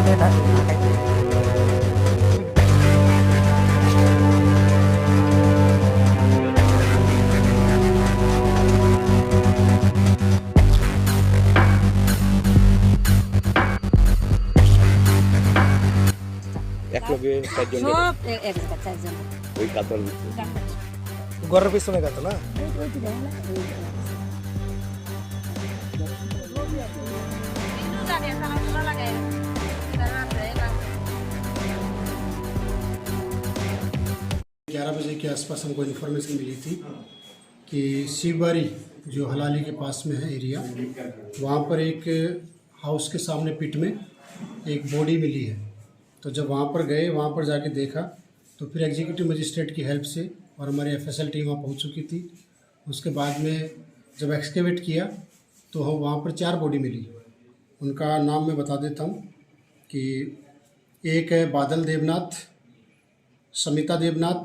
เลยนะ এক লগে চারজন সব এক জায়গা চারজন ওই কাতল ঘরের পিছনে গেত না ग्यारह बजे के आसपास हमको इन्फॉर्मेशन मिली थी कि शिवबारी जो हलाली के पास में है एरिया, वहाँ पर एक हाउस के सामने पिट में एक बॉडी मिली है। तो जब वहाँ पर गए, वहाँ पर जाके देखा तो फिर एग्जीक्यूटिव मजिस्ट्रेट की हेल्प से और हमारी एफएसएल टीम वहाँ पहुँच चुकी थी। उसके बाद में जब एक्सकेवेट किया तो हम वहाँ पर 4 बॉडी मिली। उनका नाम मैं बता देता हूँ कि एक है बादल देवनाथ, समिता देवनाथ,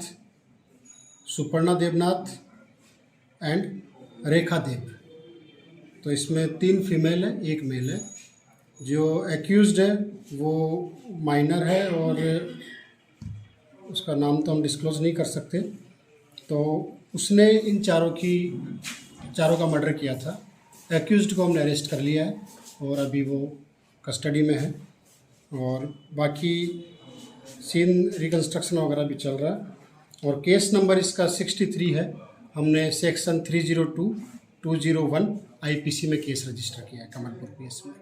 सुपर्णा देवनाथ एंड रेखा देव। तो इसमें 3 फीमेल है, 1 मेल है। जो एक्यूज्ड है वो माइनर है और उसका नाम तो हम डिस्क्लोज़ नहीं कर सकते। तो उसने इन चारों का मर्डर किया था। एक्यूज्ड को हमने अरेस्ट कर लिया है और अभी वो कस्टडी में है और बाकी सीन रिकंस्ट्रक्शन वगैरह भी चल रहा है। और केस नंबर इसका 63 है। हमने सेक्शन 302, 201 आईपीसी में केस रजिस्टर किया है कमलपुर पीएस में।